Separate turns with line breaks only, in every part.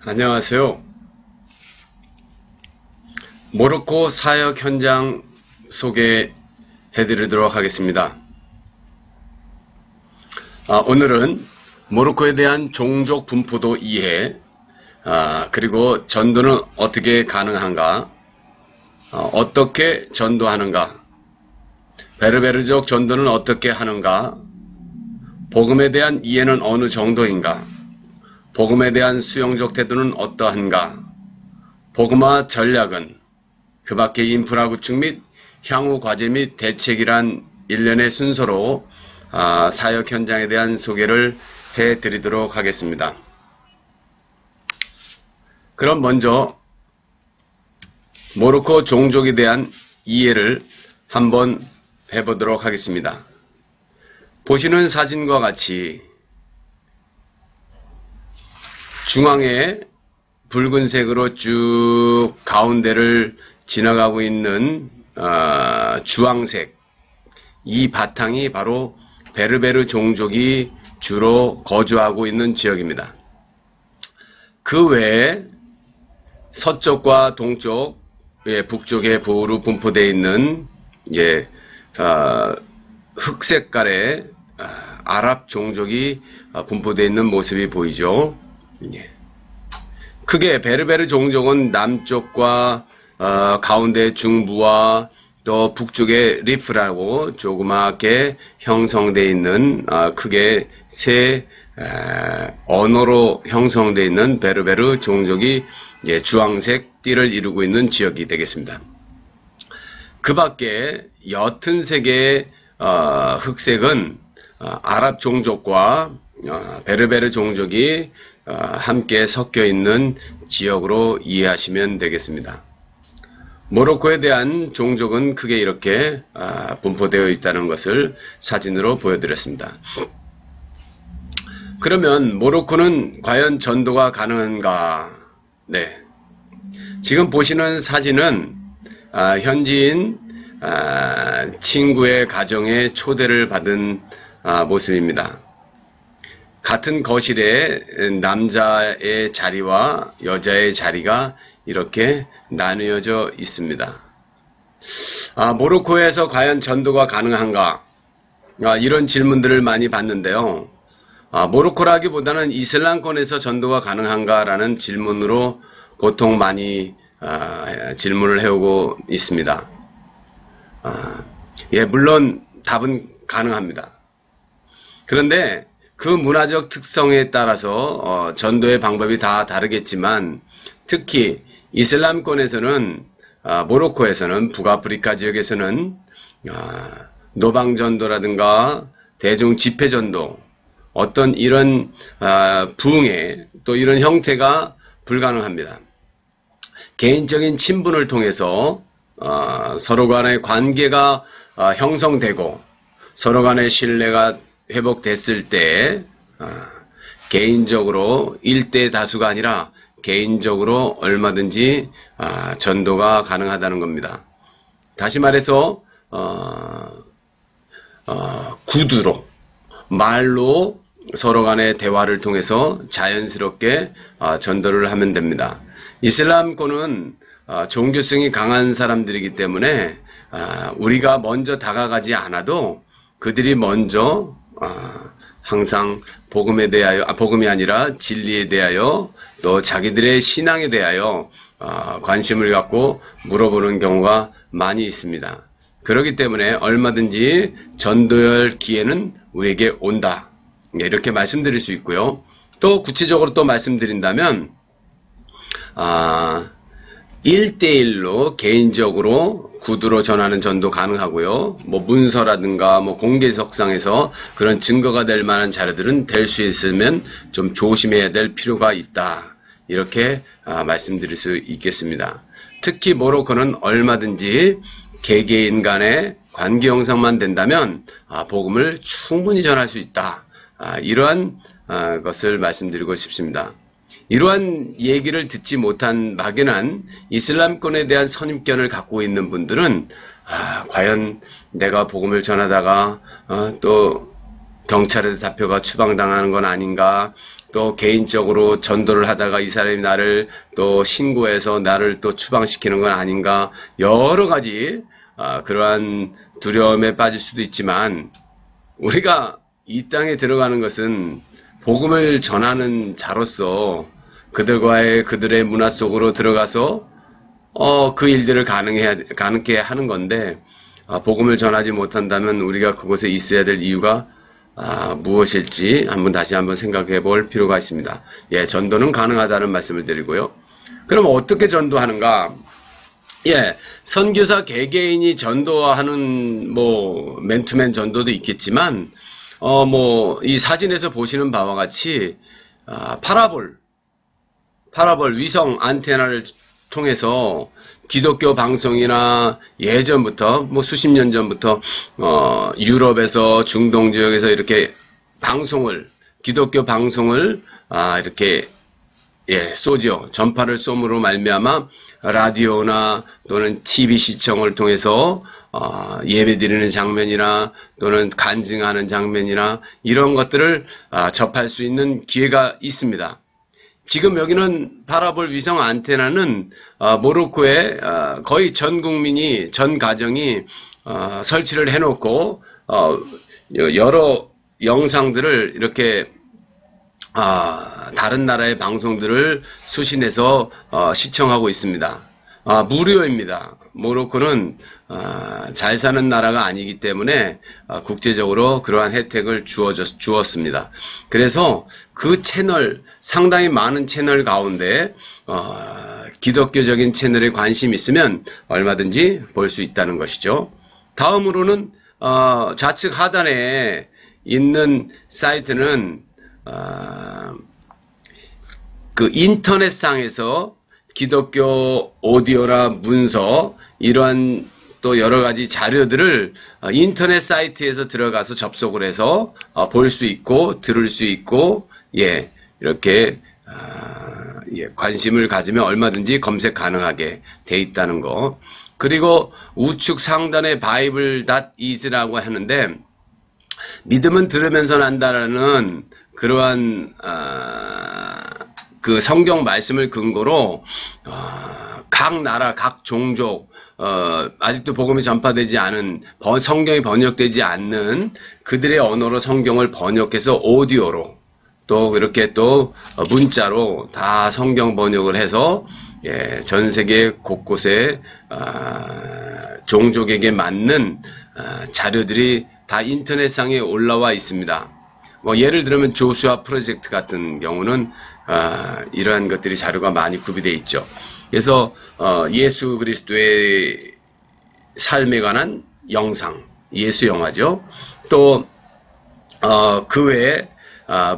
안녕하세요. 모로코 사역 현장 소개해 드리도록 하겠습니다. 오늘은 모로코에 대한 종족 분포도 이해, 그리고 전도는 어떻게 가능한가, 어떻게 전도하는가, 베르베르족 전도는 어떻게 하는가, 복음에 대한 이해는 어느 정도인가, 복음에 대한 수용적 태도는 어떠한가, 복음화 전략은 그 밖의 인프라 구축 및 향후 과제 및 대책이란 일련의 순서로 사역 현장에 대한 소개를 해드리도록 하겠습니다. 그럼 먼저 모로코 종족에 대한 이해를 한번 해보도록 하겠습니다. 보시는 사진과 같이 중앙에 붉은색으로 쭉 가운데를 지나가고 있는 주황색, 이 바탕이 바로 베르베르 종족이 주로 거주하고 있는 지역입니다. 그 외에 서쪽과 동쪽, 북쪽에 보호로 분포되어 있는 흑색깔의 아랍 종족이 분포되어 있는 모습이 보이죠. 크게 베르베르 종족은 남쪽과 가운데 중부와 또 북쪽에 리프라고 조그맣게 형성되어 있는 크게 세 언어로 형성되어 있는 베르베르 종족이 주황색 띠를 이루고 있는 지역이 되겠습니다. 그 밖에 옅은 색의 흑색은 아랍 종족과 베르베르 종족이 함께 섞여 있는 지역으로 이해하시면 되겠습니다. 모로코에 대한 종족은 크게 이렇게 분포되어 있다는 것을 사진으로 보여드렸습니다. 그러면 모로코는 과연 전도가 가능한가? 네. 지금 보시는 사진은 현지인 친구의 가정에 초대를 받은 모습입니다. 같은 거실에 남자의 자리와 여자의 자리가 이렇게 나누어져 있습니다. 모로코에서 과연 전도가 가능한가? 이런 질문들을 많이 받는데요. 모로코라기보다는 이슬람권에서 전도가 가능한가? 라는 질문으로 보통 많이 질문을 해오고 있습니다. 물론 답은 가능합니다. 그런데 그 문화적 특성에 따라서 전도의 방법이 다 다르겠지만 특히 이슬람권에서는 모로코에서는 북아프리카 지역에서는 노방전도라든가 대중 집회전도 어떤 이런 부흥회 또 이런 형태가 불가능합니다. 개인적인 친분을 통해서 서로 간의 관계가 형성되고 서로 간의 신뢰가 회복됐을 때 개인적으로 일대 다수가 아니라 개인적으로 얼마든지 전도가 가능하다는 겁니다. 다시 말해서 구두로 말로 서로 간의 대화를 통해서 자연스럽게 전도를 하면 됩니다. 이슬람권은 종교성이 강한 사람들이기 때문에 우리가 먼저 다가가지 않아도 그들이 먼저 항상 복음에 대하여, 복음이 아니라 진리에 대하여 또 자기들의 신앙에 대하여 관심을 갖고 물어보는 경우가 많이 있습니다. 그렇기 때문에 얼마든지 전도할 기회는 우리에게 온다. 이렇게 말씀드릴 수 있고요. 또 구체적으로 또 말씀드린다면 1대1로 개인적으로 구두로 전하는 전도 가능하고요. 문서라든가 공개석상에서 그런 증거가 될 만한 자료들은 될 수 있으면 좀 조심해야 될 필요가 있다. 이렇게 말씀드릴 수 있겠습니다. 특히 모로코는 얼마든지 개개인 간의 관계 형성만 된다면 복음을 충분히 전할 수 있다. 이러한 것을 말씀드리고 싶습니다. 이러한 얘기를 듣지 못한 막연한 이슬람권에 대한 선입견을 갖고 있는 분들은 과연 내가 복음을 전하다가 또 경찰에 잡혀가 추방당하는 건 아닌가, 또 개인적으로 전도를 하다가 이 사람이 나를 또 신고해서 나를 또 추방시키는 건 아닌가, 여러 가지 그러한 두려움에 빠질 수도 있지만, 우리가 이 땅에 들어가는 것은 복음을 전하는 자로서 그들의 문화 속으로 들어가서 그 일들을 가능케 하는 건데, 복음을 전하지 못한다면 우리가 그곳에 있어야 될 이유가 무엇일지 다시 한번 생각해 볼 필요가 있습니다. 예, 전도는 가능하다는 말씀을 드리고요. 그럼 어떻게 전도하는가? 예, 선교사 개개인이 전도하는 맨투맨 전도도 있겠지만, 이 사진에서 보시는 바와 같이 파라볼 위성 안테나를 통해서 기독교 방송이나 예전부터 수십 년 전부터 유럽에서 중동 지역에서 이렇게 기독교 방송을 이렇게 쏘죠. 전파를 쏘므로 말미암아 라디오나 또는 TV 시청을 통해서 예배드리는 장면이나 또는 간증하는 장면이나 이런 것들을 접할 수 있는 기회가 있습니다. 지금 여기는 파라볼 위성 안테나는 모로코에 거의 전 국민이, 전 가정이 설치를 해놓고 여러 영상들을 이렇게 다른 나라의 방송들을 수신해서 시청하고 있습니다. 무료입니다. 모로코는 잘 사는 나라가 아니기 때문에 국제적으로 그러한 혜택을 주었습니다. 그래서 그 채널, 상당히 많은 채널 가운데 기독교적인 채널에 관심 있으면 얼마든지 볼 수 있다는 것이죠. 다음으로는 좌측 하단에 있는 사이트는 그 인터넷상에서 기독교 오디오나 문서, 이러한 또 여러 가지 자료들을 인터넷 사이트에서 들어가서 접속을 해서 볼 수 있고 들을 수 있고, 이렇게 관심을 가지면 얼마든지 검색 가능하게 돼 있다는 거. 그리고 우측 상단에 바이블.is라고 하는데, 믿음은 들으면서 난다라는 그러한 그 성경 말씀을 근거로 각 나라, 각 종족, 아직도 복음이 전파되지 않은, 성경이 번역되지 않는 그들의 언어로 성경을 번역해서 오디오로, 또 그렇게 또 문자로 다 성경 번역을 해서 전 세계 곳곳에 종족에게 맞는 자료들이 다 인터넷상에 올라와 있습니다. 예를 들면 조슈아 프로젝트 같은 경우는 이러한 것들이 자료가 많이 구비되어 있죠. 그래서 예수 그리스도의 삶에 관한 영상, 예수 영화죠. 또 그 외에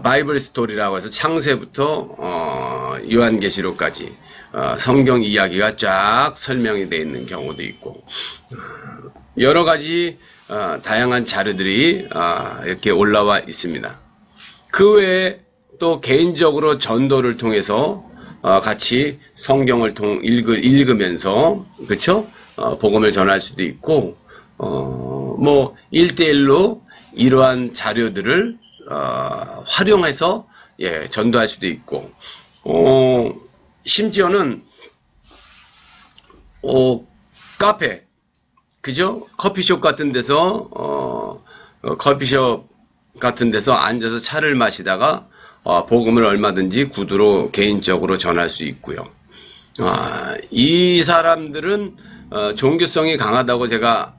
바이블 스토리라고 해서 창세부터 요한계시록까지 성경 이야기가 쫙 설명이 되어 있는 경우도 있고, 여러 가지 다양한 자료들이 이렇게 올라와 있습니다. 그 외에 또 개인적으로 전도를 통해서 같이 성경을 읽으면서, 그쵸? 복음을 전할 수도 있고, 1대1로 이러한 자료들을 활용해서 전도할 수도 있고, 심지어는 카페, 그죠? 커피숍 같은 데서 앉아서 차를 마시다가 복음을 얼마든지 구두로 개인적으로 전할 수 있고요. 이 사람들은 종교성이 강하다고 제가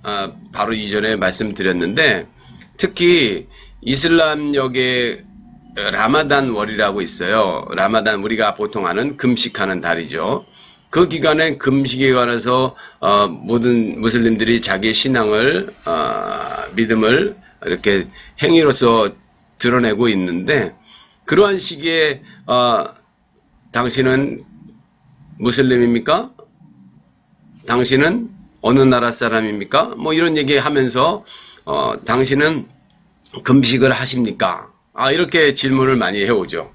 바로 이전에 말씀드렸는데, 특히 이슬람역에 라마단 월이라고 있어요. 라마단, 우리가 보통 아는 금식하는 달이죠. 그 기간에 금식에 관해서 모든 무슬림들이 자기의 신앙을, 믿음을 이렇게 행위로서 드러내고 있는데, 그러한 시기에 당신은 무슬림입니까? 당신은 어느 나라 사람입니까? 이런 얘기 하면서 당신은 금식을 하십니까? 이렇게 질문을 많이 해오죠.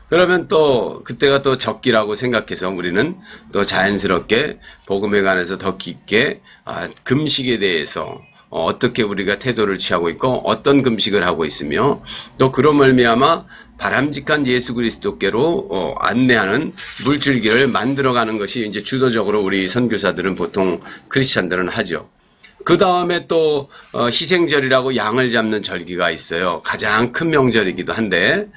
그러면 또 그때가 또 적기라고 생각해서 우리는 또 자연스럽게 복음에 관해서 더 깊게 금식에 대해서 어떻게 우리가 태도를 취하고 있고 어떤 금식을 하고 있으며 또 그로 말미암아 바람직한 예수 그리스도께로 안내하는 물줄기를 만들어가는 것이 이제 주도적으로 우리 선교사들은 보통 크리스찬들은 하죠. 그 다음에 또 희생절이라고 양을 잡는 절기가 있어요. 가장 큰 명절이기도 한데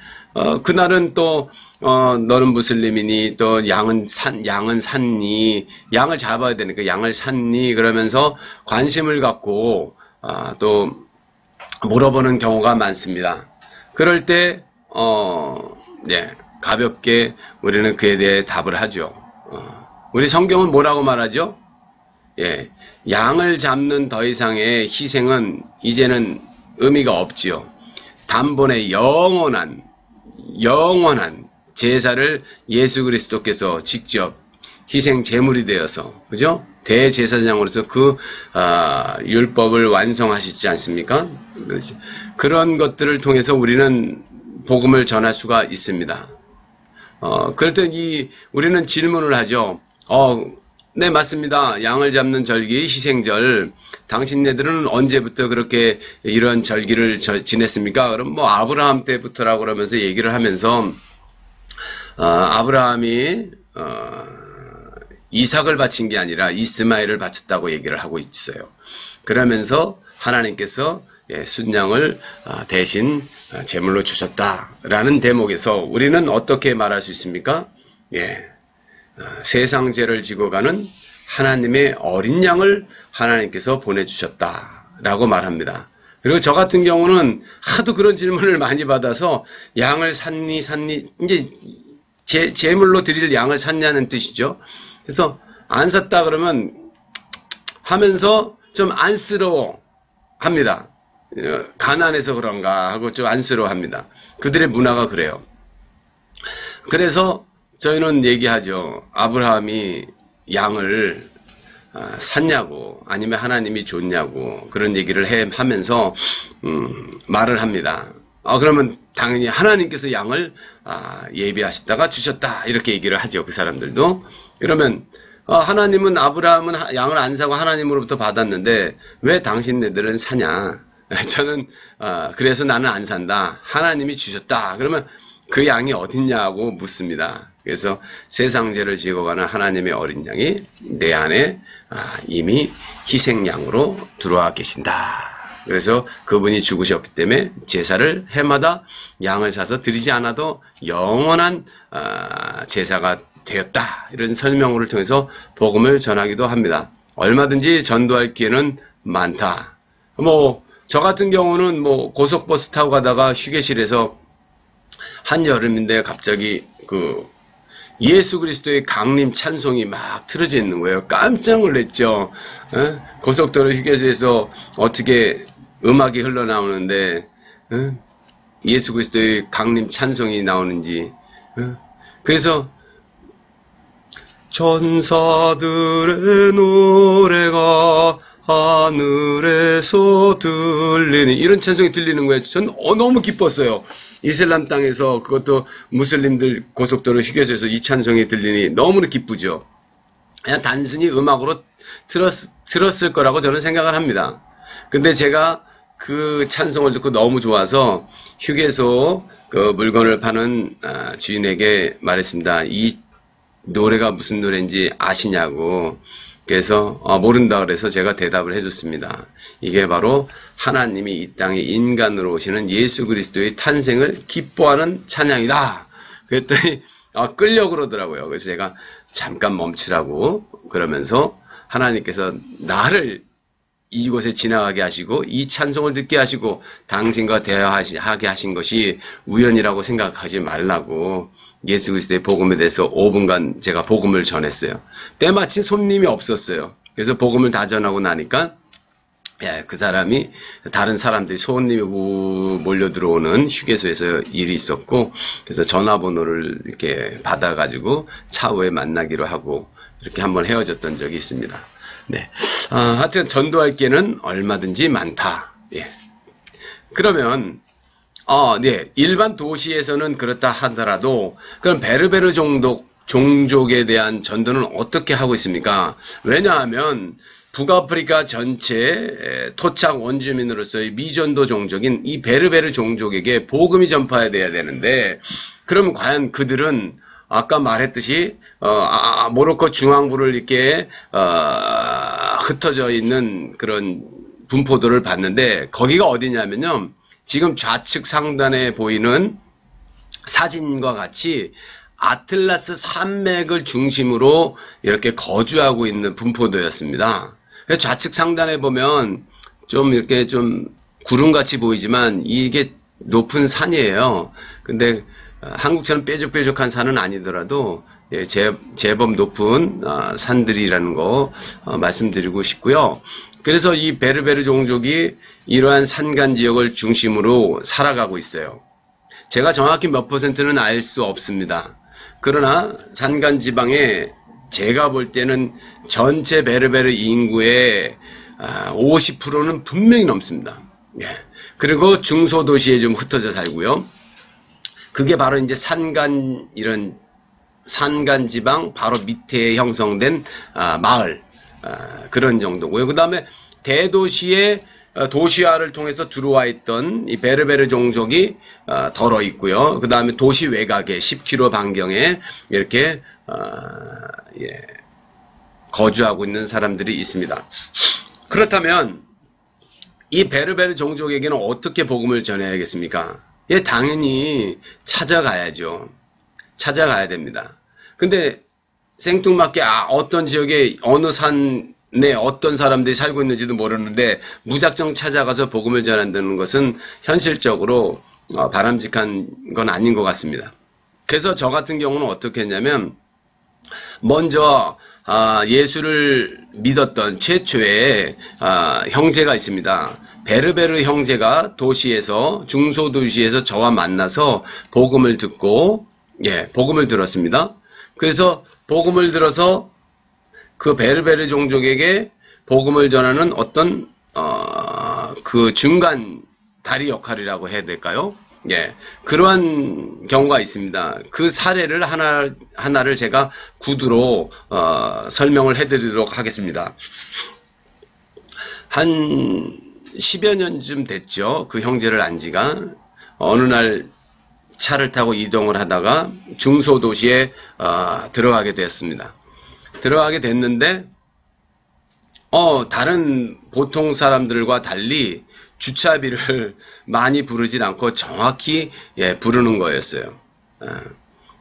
그날은 또 너는 무슬림이니 또 양은 샀니 양을 잡아야 되니까 양을 샀니 그러면서 관심을 갖고 또 물어보는 경우가 많습니다. 그럴 때 네, 가볍게 우리는 그에 대해 답을 하죠. 우리 성경은 뭐라고 말하죠? 예, 양을 잡는 더 이상의 희생은 이제는 의미가 없지요. 단번에 영원한 제사를 예수 그리스도께서 직접 희생 제물이 되어서, 그죠? 대제사장으로서 그 율법을 완성하시지 않습니까? 그런 것들을 통해서 우리는 복음을 전할 수가 있습니다. 그럴 때 우리는 질문을 하죠. 네, 맞습니다. 양을 잡는 절기, 희생절. 당신네들은 언제부터 그렇게 이런 절기를 지냈습니까? 그럼 뭐 아브라함 때부터라고 그러면서 얘기를 하면서 아브라함이 이삭을 바친 게 아니라 이스마엘을 바쳤다고 얘기를 하고 있어요. 그러면서 하나님께서 순양을 대신 제물로 주셨다라는 대목에서 우리는 어떻게 말할 수 있습니까? 세상 죄를 지고 가는 하나님의 어린 양을 하나님께서 보내주셨다라고 말합니다. 그리고 저 같은 경우는 하도 그런 질문을 많이 받아서 양을 샀니 이제 제물로 드릴 양을 샀냐는 뜻이죠. 그래서 안 샀다 그러면 하면서 좀 안쓰러워 합니다. 가난해서 그런가 하고 좀 안쓰러워 합니다. 그들의 문화가 그래요. 그래서 저희는 얘기하죠. 아브라함이 양을 샀냐고 아니면 하나님이 줬냐고 그런 얘기를 하면서 말을 합니다. 그러면 당연히 하나님께서 양을 예비하셨다가 주셨다 이렇게 얘기를 하죠. 그 사람들도. 그러면 하나님은 아브라함은 양을 안 사고 하나님으로부터 받았는데 왜 당신네들은 사냐? 저는 그래서 나는 안 산다. 하나님이 주셨다. 그러면 그 양이 어딨냐고 묻습니다. 그래서 세상 죄를 지고 가는 하나님의 어린 양이 내 안에 이미 희생양으로 들어와 계신다. 그래서 그분이 죽으셨기 때문에 제사를 해마다 양을 사서 드리지 않아도 영원한 제사가 되었다. 이런 설명을 통해서 복음을 전하기도 합니다. 얼마든지 전도할 기회는 많다. 저 같은 경우는 고속버스 타고 가다가 휴게실에서 한여름인데 갑자기 예수 그리스도의 강림 찬송이 막 틀어져 있는 거예요. 깜짝 놀랐죠. 고속도로 휴게소에서 어떻게 음악이 흘러나오는데 예수 그리스도의 강림 찬송이 나오는지. 그래서 천사들의 노래가 하늘에서 들리는 이런 찬송이 들리는 거예요. 전 너무 기뻤어요. 이슬람 땅에서 그것도 무슬림들 고속도로 휴게소에서 이 찬송이 들리니 너무나 기쁘죠. 그냥 단순히 음악으로 들었을 거라고 저는 생각을 합니다. 근데 제가 그 찬송을 듣고 너무 좋아서 휴게소 그 물건을 파는 주인에게 말했습니다. 이 노래가 무슨 노래인지 아시냐고. 그래서 모른다 그래서 제가 대답을 해줬습니다. 이게 바로 하나님이 이 땅에 인간으로 오시는 예수 그리스도의 탄생을 기뻐하는 찬양이다. 그랬더니 끌려 그러더라고요. 그래서 제가 잠깐 멈추라고 그러면서 하나님께서 나를 이곳에 지나가게 하시고 이 찬송을 듣게 하시고 당신과 대화하게 하신 것이 우연이라고 생각하지 말라고 예수 그리스도의 복음에 대해서 5분간 제가 복음을 전했어요. 때마침 손님이 없었어요. 그래서 복음을 다 전하고 나니까 그 사람이 다른 사람들이 손님이 몰려 들어오는 휴게소에서 일이 있었고 그래서 전화번호를 이렇게 받아가지고 차후에 만나기로 하고 이렇게 한번 헤어졌던 적이 있습니다. 네, 하여튼 전도할 기회는 얼마든지 많다. 그러면 네, 일반 도시에서는 그렇다 하더라도 그럼 베르베르 종족에 대한 전도는 어떻게 하고 있습니까? 왜냐하면 북아프리카 전체 토착 원주민으로서의 미전도 종족인 이 베르베르 종족에게 복음이 전파돼야 되는데, 그럼 과연 그들은 아까 말했듯이 모로코 중앙부를 이렇게 흩어져 있는 그런 분포도를 봤는데, 거기가 어디냐면요, 지금 좌측 상단에 보이는 사진과 같이 아틀라스 산맥을 중심으로 이렇게 거주하고 있는 분포도였습니다. 좌측 상단에 보면 좀 이렇게 좀 구름같이 보이지만 이게 높은 산이에요. 근데 한국처럼 뾰족뾰족한 산은 아니더라도 제법 높은 산들이라는 거 말씀드리고 싶고요. 그래서 이 베르베르 종족이 이러한 산간 지역을 중심으로 살아가고 있어요. 제가 정확히 몇 퍼센트는 알 수 없습니다. 그러나 산간 지방에 제가 볼 때는 전체 베르베르 인구의 50%는 분명히 넘습니다. 예. 그리고 중소도시에 좀 흩어져 살고요. 그게 바로 이제 이런 산간 지방 바로 밑에 형성된 마을, 그런 정도고요. 그 다음에 대도시에 도시화를 통해서 들어와 있던 이 베르베르 종족이 덜어 있고요. 그 다음에 도시 외곽에 10km 반경에 이렇게 거주하고 있는 사람들이 있습니다. 그렇다면 이 베르베르 종족에게는 어떻게 복음을 전해야겠습니까? 당연히 찾아가야죠. 찾아가야 됩니다. 근데 생뚱맞게 어떤 지역에 어느 산에 어떤 사람들이 살고 있는지도 모르는데 무작정 찾아가서 복음을 전한다는 것은 현실적으로 바람직한 건 아닌 것 같습니다. 그래서 저 같은 경우는 어떻게 했냐면, 먼저 예수를 믿었던 최초의 형제가 있습니다. 베르베르 형제가 도시에서, 중소도시에서 저와 만나서 복음을 듣고, 복음을 들었습니다. 그래서 복음을 들어서 그 베르베르 종족에게 복음을 전하는 어떤 그 중간 다리 역할이라고 해야 될까요? 그러한 경우가 있습니다. 그 사례를 하나를 제가 구두로 설명을 해드리도록 하겠습니다. 한 10여 년쯤 됐죠. 그 형제를 안 지가. 어느 날 차를 타고 이동을 하다가 중소도시에 들어가게 되었습니다. 들어가게 됐는데 다른 보통 사람들과 달리 주차비를 많이 부르진 않고 정확히 부르는 거였어요.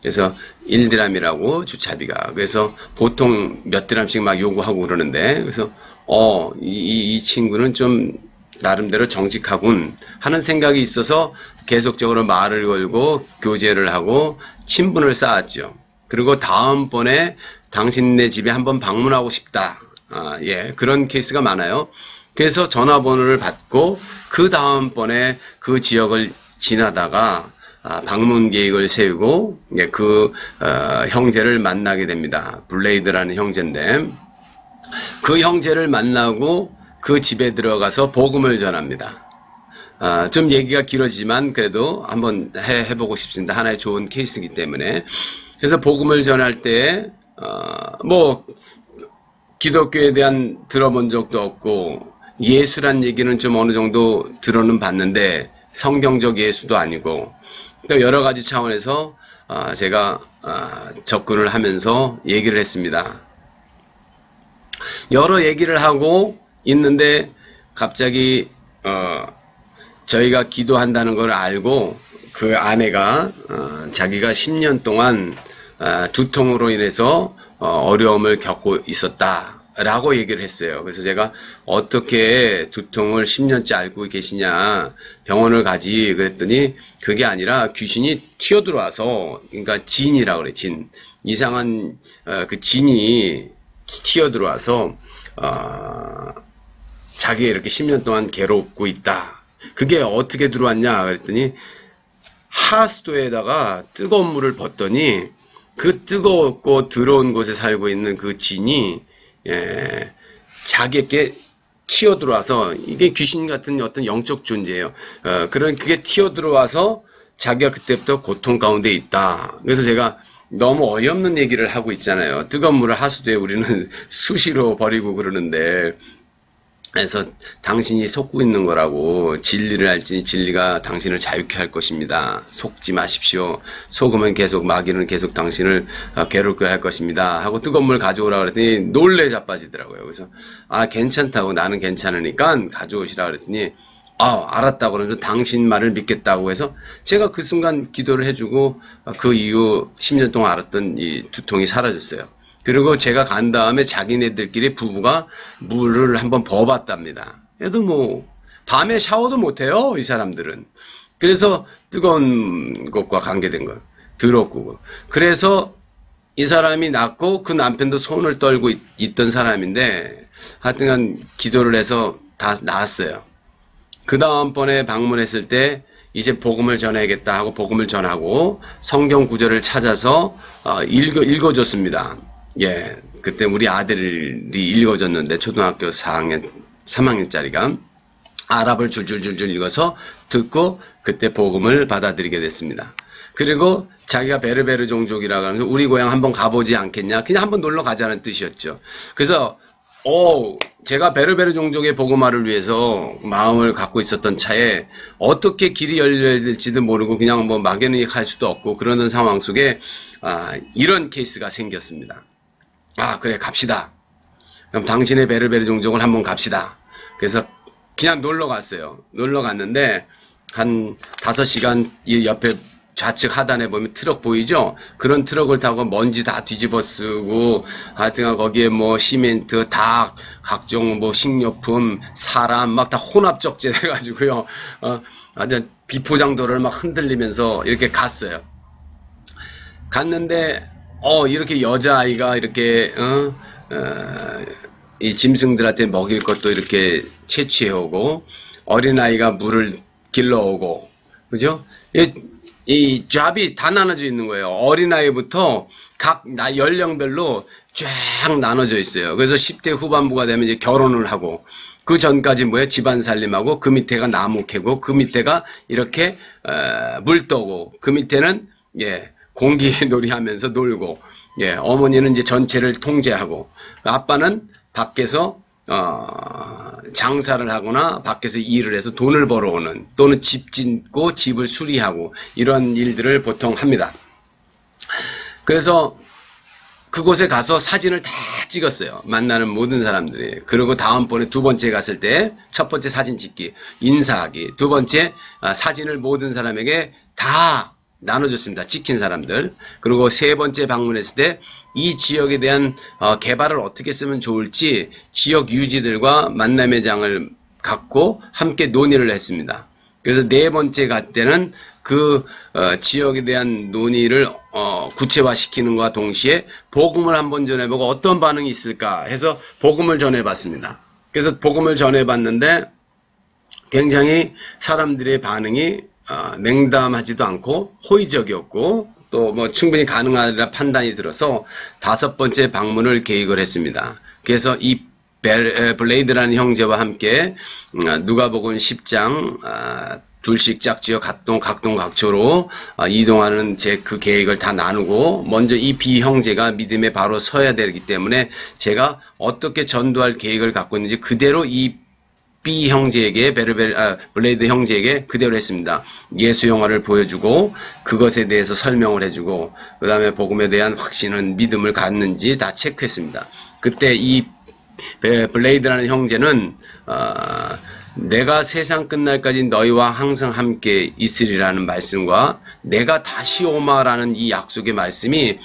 그래서 1드람이라고 주차비가. 그래서 보통 몇 드람씩 막 요구하고 그러는데, 그래서 이 친구는 좀 나름대로 정직하군 하는 생각이 있어서 계속적으로 말을 걸고 교제를 하고 친분을 쌓았죠. 그리고 다음번에 당신네 집에 한번 방문하고 싶다. 그런 케이스가 많아요. 그래서 전화번호를 받고 그 다음번에 그 지역을 지나다가 방문 계획을 세우고 그 형제를 만나게 됩니다. 블레이드라는 형제인데, 그 형제를 만나고 그 집에 들어가서 복음을 전합니다. 좀 얘기가 길어지지만 그래도 한번 해보고 싶습니다. 하나의 좋은 케이스이기 때문에. 그래서 복음을 전할 때 기독교에 대한 들어본 적도 없고 예수란 얘기는 좀 어느 정도 들어는 봤는데 성경적 예수도 아니고, 또 여러 가지 차원에서 제가 접근을 하면서 얘기를 했습니다. 여러 얘기를 하고 있는데 갑자기 저희가 기도한다는 걸 알고 그 아내가 자기가 10년 동안 두통으로 인해서 어려움을 겪고 있었다 라고 얘기를 했어요. 그래서 제가 어떻게 두통을 10년째 앓고 계시냐, 병원을 가지 그랬더니 그게 아니라 귀신이 튀어들어와서, 그러니까 진이라고 그래. 진, 이상한 그 진이 튀어들어와서 자기가 이렇게 10년 동안 괴롭고 있다. 그게 어떻게 들어왔냐 그랬더니 하수도에다가 뜨거운 물을 붓더니 그 뜨겁고 더러운 곳에 살고 있는 그 진이 자기에게 튀어들어와서, 이게 귀신 같은 어떤 영적 존재예요. 그게 튀어들어와서 자기가 그때부터 고통 가운데 있다. 그래서 제가 너무 어이없는 얘기를 하고 있잖아요. 뜨거운 물을 하수도에 우리는 수시로 버리고 그러는데, 그래서 당신이 속고 있는 거라고, 진리를 알지니 진리가 당신을 자유케 할 것입니다. 속지 마십시오. 속으면 계속, 마귀는 계속 당신을 괴롭게 할 것입니다. 하고 뜨거운 물 가져오라 그랬더니 놀래 자빠지더라고요. 그래서 괜찮다고, 나는 괜찮으니까 가져오시라 그랬더니 알았다고 그러면서 당신 말을 믿겠다고 해서 제가 그 순간 기도를 해주고 그 이후 10년 동안 앓았던 이 두통이 사라졌어요. 그리고 제가 간 다음에 자기네들끼리 부부가 물을 한번 버봤답니다. 얘도 뭐 밤에 샤워도 못해요, 이 사람들은. 그래서 뜨거운 것과 관계된 거 더럽고. 그래서 이 사람이 낳고 그 남편도 손을 떨고 있던 사람인데 하여튼간 기도를 해서 다 나았어요. 그 다음번에 방문했을 때 이제 복음을 전해야겠다 하고 복음을 전하고 성경 구절을 찾아서 읽어줬습니다. 예, 그때 우리 아들이 읽어줬는데 초등학교 3학년짜리가 아랍을 줄줄줄줄 읽어서 듣고 그때 복음을 받아들이게 됐습니다. 그리고 자기가 베르베르 종족이라고 하면서 우리 고향 한번 가보지 않겠냐, 그냥 한번 놀러 가자는 뜻이었죠. 그래서 제가 베르베르 종족의 복음화를 위해서 마음을 갖고 있었던 차에 어떻게 길이 열려야 될지도 모르고 그냥 뭐 막연히 갈 수도 없고 그러는 상황 속에 이런 케이스가 생겼습니다. 그래, 갑시다. 그럼 당신의 베르베르 종족을 한번 갑시다. 그래서 그냥 놀러 갔어요. 놀러 갔는데 한 5시간 이 옆에 좌측 하단에 보면 트럭 보이죠? 그런 트럭을 타고 먼지 다 뒤집어 쓰고 하여튼 거기에 뭐 시멘트, 닭, 각종 뭐 식료품, 사람 막 다 혼합 적재돼 가지고요. 완전 비포장도를 막 흔들리면서 이렇게 갔어요. 갔는데 이렇게 여자아이가 이렇게 이 짐승들한테 먹일 것도 이렇게 채취해 오고 어린아이가 물을 길러오고, 그죠? 이 잡이 다 나눠져 있는 거예요. 어린아이부터 각 연령별로 쫙 나눠져 있어요. 그래서 10대 후반부가 되면 이제 결혼을 하고, 그 전까지 뭐예요? 집안 살림하고, 그 밑에가 나무 캐고, 그 밑에가 이렇게 물 떠고, 그 밑에는 공기놀이 하면서 놀고, 어머니는 이제 전체를 통제하고, 아빠는 밖에서 장사를 하거나 밖에서 일을 해서 돈을 벌어오는, 또는 집 짓고 집을 수리하고 이런 일들을 보통 합니다. 그래서 그곳에 가서 사진을 다 찍었어요. 만나는 모든 사람들이. 그리고 다음번에 두 번째 갔을 때 첫 번째 사진 찍기, 인사하기, 두 번째 사진을 모든 사람에게 다 나눠줬습니다. 찍힌 사람들. 그리고 세 번째 방문했을 때 이 지역에 대한 개발을 어떻게 쓰면 좋을지 지역 유지들과 만남의 장을 갖고 함께 논의를 했습니다. 그래서 네 번째 갈 때는 그 지역에 대한 논의를 구체화시키는 것과 동시에 복음을 한번 전해보고 어떤 반응이 있을까 해서 복음을 전해봤습니다. 그래서 복음을 전해봤는데 굉장히 사람들의 반응이 냉담하지도 않고 호의적이었고, 또 뭐 충분히 가능하리라 판단이 들어서 다섯 번째 방문을 계획을 했습니다. 그래서 이 블레이드라는 형제와 함께 누가복음 10장 둘씩 짝지어 각동각초로 이동하는 그 계획을 다 나누고, 먼저 이 비형제가 믿음에 바로 서야 되기 때문에 제가 어떻게 전도할 계획을 갖고 있는지 그대로 이 B 형제에게, 블레이드 형제에게 그대로 했습니다. 예수 영화를 보여주고 그것에 대해서 설명을 해주고, 그 다음에 복음에 대한 확신은 믿음을 갖는지 다 체크했습니다. 그때 이 블레이드라는 형제는 내가 세상 끝날까지 너희와 항상 함께 있으리라는 말씀과 내가 다시 오마라는 이 약속의 말씀이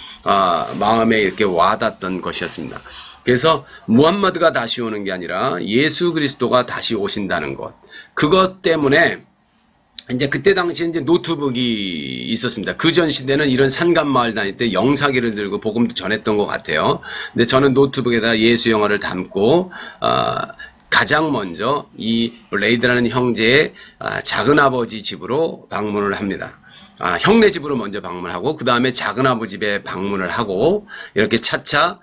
마음에 이렇게 와닿았던 것이었습니다. 그래서 무함마드가 다시 오는 게 아니라 예수 그리스도가 다시 오신다는 것. 그것 때문에 이제 그때 당시에 이제 노트북이 있었습니다. 그 전 시대는 이런 산간마을 다닐 때 영사기를 들고 복음도 전했던 것 같아요. 근데 저는 노트북에다 예수 영화를 담고 가장 먼저 이 블레이드라는 형제의 작은아버지 집으로 방문을 합니다. 형네 집으로 먼저 방문하고 그 다음에 작은아버지 집에 방문을 하고 이렇게 차차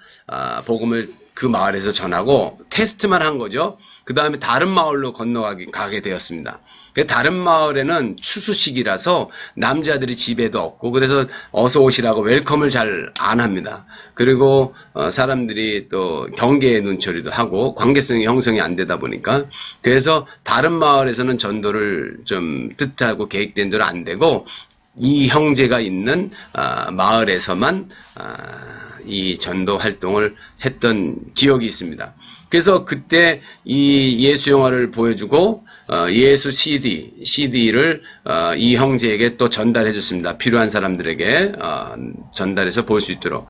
복음을 그 마을에서 전하고 테스트만 한 거죠. 그 다음에 다른 마을로 가게 되었습니다. 다른 마을에는 추수식이라서 남자들이 집에도 없고 그래서 어서 오시라고 웰컴을 잘 안 합니다. 그리고 사람들이 또 경계의 눈초리도 하고 관계성이 형성이 안 되다 보니까 그래서 다른 마을에서는 전도를 좀 뜻하고 계획된 대로 안 되고 이 형제가 있는 마을에서만 이 전도 활동을 했던 기억이 있습니다. 그래서 그때 이 예수 영화를 보여주고 예수 CD를 이 형제에게 또 전달해 줬습니다. 필요한 사람들에게 전달해서 볼 수 있도록.